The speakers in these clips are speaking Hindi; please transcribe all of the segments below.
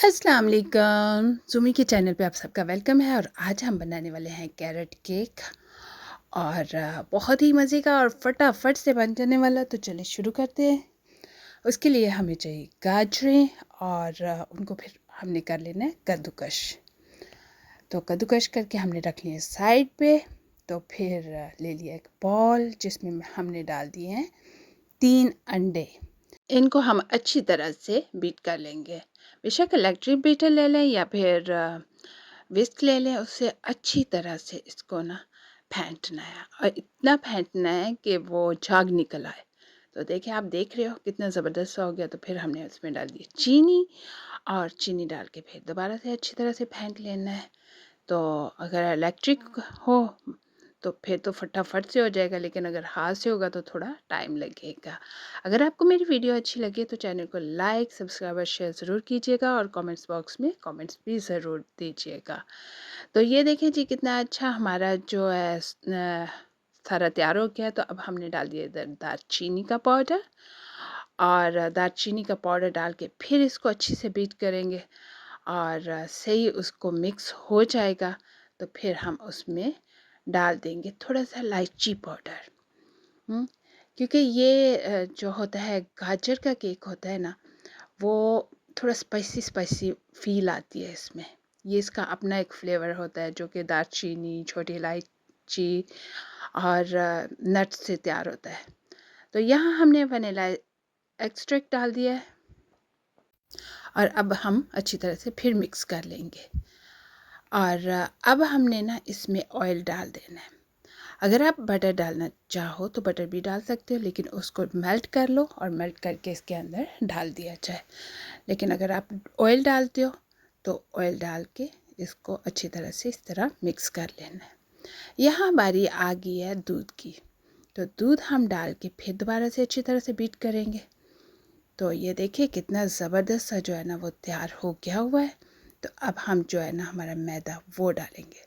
अस्सलाम वालेकुम। सुमी के चैनल पे आप सबका वेलकम है और आज हम बनाने वाले हैं कैरेट केक और बहुत ही मज़े का और फटाफट से बन जाने वाला। तो चलिए शुरू करते हैं। उसके लिए हमें चाहिए गाजरें और उनको फिर हमने कर लेना है कद्दूकश। तो कद्दूकश करके हमने रख लिया साइड पे। तो फिर ले लिया एक बॉल जिसमें हमने डाल दिए हैं 3 अंडे। इनको हम अच्छी तरह से बीट कर लेंगे। बेशक इलेक्ट्रिक बीटर ले लें या फिर विस्क ले लें, उससे अच्छी तरह से इसको ना फेंटना है और इतना फेंटना है कि वो झाग निकल आए। तो देखिए, आप देख रहे हो कितना ज़बरदस्त हो गया। तो फिर हमने उसमें डाल दी चीनी और चीनी डाल के फिर दोबारा से अच्छी तरह से फेंट लेना है। तो अगर इलेक्ट्रिक हो तो फिर तो फटाफट से हो जाएगा, लेकिन अगर हाथ से होगा तो थोड़ा टाइम लगेगा। अगर आपको मेरी वीडियो अच्छी लगे तो चैनल को लाइक, सब्सक्राइब और शेयर ज़रूर कीजिएगा और कमेंट्स बॉक्स में कमेंट्स भी ज़रूर दीजिएगा। तो ये देखें जी, कितना अच्छा हमारा जो है सारा तैयार हो गया है। तो अब हमने डाल दिया इधर दालचीनी का पाउडर और दालचीनी का पाउडर डाल के फिर इसको अच्छे से बीट करेंगे और सही उसको मिक्स हो जाएगा। तो फिर हम उसमें डाल देंगे थोड़ा सा इलायची पाउडर। हुँ, क्योंकि ये जो होता है गाजर का केक होता है ना, वो थोड़ा स्पाइसी फ़ील आती है इसमें। ये इसका अपना एक फ्लेवर होता है जो कि दालचीनी, छोटी इलायची और नट्स से तैयार होता है। तो यहाँ हमने वनीला एक्सट्रैक्ट डाल दिया है और अब हम अच्छी तरह से फिर मिक्स कर लेंगे। और अब हमने ना इसमें ऑयल डाल देना है। अगर आप बटर डालना चाहो तो बटर भी डाल सकते हो, लेकिन उसको मेल्ट कर लो और मेल्ट करके इसके अंदर डाल दिया जाए। लेकिन अगर आप ऑयल डालते हो तो ऑयल डाल के इसको अच्छी तरह से इस तरह मिक्स कर लेना है। यहाँ बारी आ गई है दूध की। तो दूध हम डाल के फिर दोबारा से अच्छी तरह से बीट करेंगे। तो ये देखिए कितना ज़बरदस्त सा जो है ना वो तैयार हो गया हुआ है। तो अब हम जो है ना हमारा मैदा वो डालेंगे।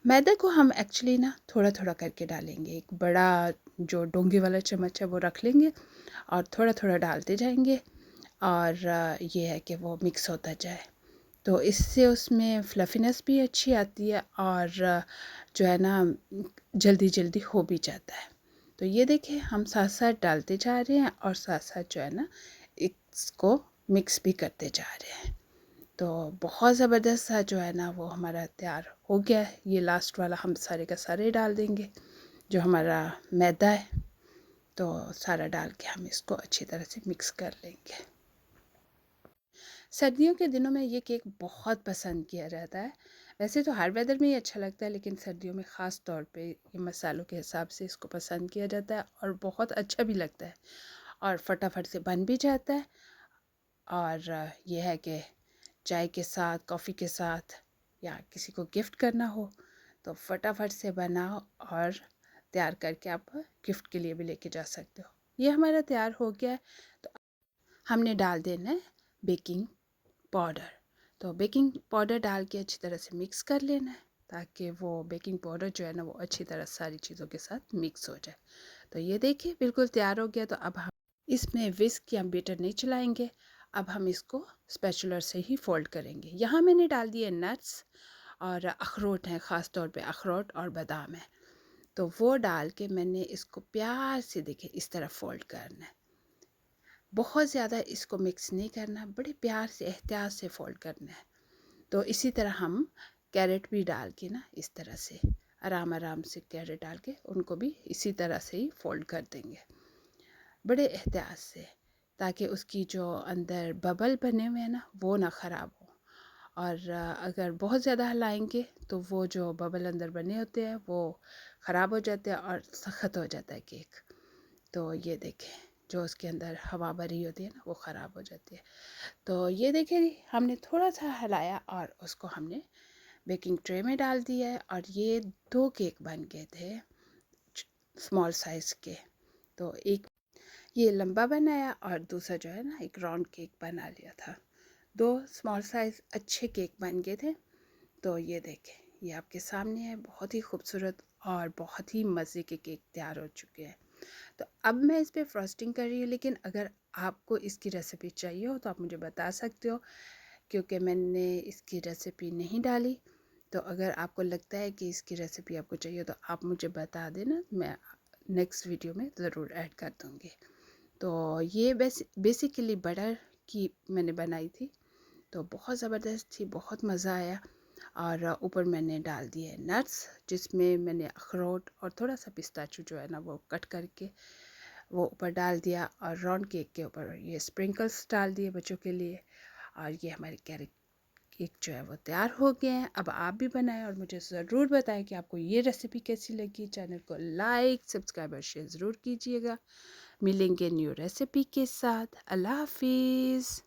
मैदे को हम एक्चुअली ना थोड़ा थोड़ा करके डालेंगे। एक बड़ा जो डोंगे वाला चम्मच है वो रख लेंगे और थोड़ा थोड़ा डालते जाएंगे और ये है कि वो मिक्स होता जाए। तो इससे उसमें फ्लफीनेस भी अच्छी आती है और जो है ना जल्दी जल्दी हो भी जाता है। तो ये देखिए, हम साथ साथ डालते जा रहे हैं और साथ साथ जो है ना इसको मिक्स भी करते जा रहे हैं। तो बहुत ज़बरदस्त सा जो है ना वो हमारा तैयार हो गया है। ये लास्ट वाला हम सारे का सारे डाल देंगे जो हमारा मैदा है। तो सारा डाल के हम इसको अच्छी तरह से मिक्स कर लेंगे। सर्दियों के दिनों में ये केक बहुत पसंद किया जाता है। वैसे तो हर वेदर में ये अच्छा लगता है, लेकिन सर्दियों में ख़ास तौर पे ये मसालों के हिसाब से इसको पसंद किया जाता है और बहुत अच्छा भी लगता है और फटाफट से बन भी जाता है। और ये है कि चाय के साथ, कॉफ़ी के साथ या किसी को गिफ्ट करना हो तो फटाफट से बनाओ और तैयार करके आप गिफ्ट के लिए भी लेके जा सकते हो। ये हमारा तैयार हो गया है। तो हमने डाल देना है बेकिंग पाउडर। तो बेकिंग पाउडर डाल के अच्छी तरह से मिक्स कर लेना है ताकि वो बेकिंग पाउडर जो है ना वो अच्छी तरह सारी चीज़ों के साथ मिक्स हो जाए। तो ये देखिए बिल्कुल तैयार हो गया। तो अब हम इसमें विस्क या बीटर नहीं चलाएंगे। अब हम इसको स्पैचुलर से ही फोल्ड करेंगे। यहाँ मैंने डाल दिए नट्स और अखरोट हैं, ख़ास तौर पे अखरोट और बादाम है। तो वो डाल के मैंने इसको प्यार से देखिए इस तरह फोल्ड करना है। बहुत ज़्यादा इसको मिक्स नहीं करना, बड़े प्यार से एहतियात से फोल्ड करना है। तो इसी तरह हम कैरेट भी डाल के ना इस तरह से आराम आराम से कैरेट डाल के उनको भी इसी तरह से ही फोल्ड कर देंगे बड़े एहतियात से, ताकि उसकी जो अंदर बबल बने हुए हैं ना वो ना ख़राब हो। और अगर बहुत ज़्यादा हिलाएंगे तो वो जो बबल अंदर बने होते हैं वो ख़राब हो जाते हैं और सख्त हो जाता है केक। तो ये देखें, जो उसके अंदर हवा भरी होती है ना वो ख़राब हो जाती है। तो ये देखिए, हमने थोड़ा सा हिलाया और उसको हमने बेकिंग ट्रे में डाल दिया है और ये 2 केक बन गए थे स्मॉल साइज़ के। तो एक ये लंबा बनाया और दूसरा जो है ना एक राउंड केक बना लिया था। 2 स्मॉल साइज़ अच्छे केक बन गए थे। तो ये देखें, ये आपके सामने है, बहुत ही खूबसूरत और बहुत ही मज़े के केक तैयार हो चुके हैं। तो अब मैं इस पे फ्रॉस्टिंग कर रही हूँ, लेकिन अगर आपको इसकी रेसिपी चाहिए हो तो आप मुझे बता सकते हो क्योंकि मैंने इसकी रेसिपी नहीं डाली। तो अगर आपको लगता है कि इसकी रेसिपी आपको चाहिए तो आप मुझे बता देना, मैं नेक्स्ट वीडियो में ज़रूर ऐड कर दूँगी। तो ये बेसिकली बटर की मैंने बनाई थी, तो बहुत ज़बरदस्त थी, बहुत मज़ा आया। और ऊपर मैंने डाल दिए नट्स, जिसमें मैंने अखरोट और थोड़ा सा पिस्ताचू जो है ना वो कट करके वो ऊपर डाल दिया, और राउंड केक के ऊपर ये स्प्रिंकल्स डाल दिए बच्चों के लिए। और ये हमारे कैरेट केक जो है वो तैयार हो गए हैं। अब आप भी बनाएं और मुझे ज़रूर बताएं कि आपको ये रेसिपी कैसी लगी। चैनल को लाइक, सब्सक्राइब और शेयर ज़रूर कीजिएगा। मिलेंगे न्यू रेसिपी के साथ। अल्लाह हाफिज़।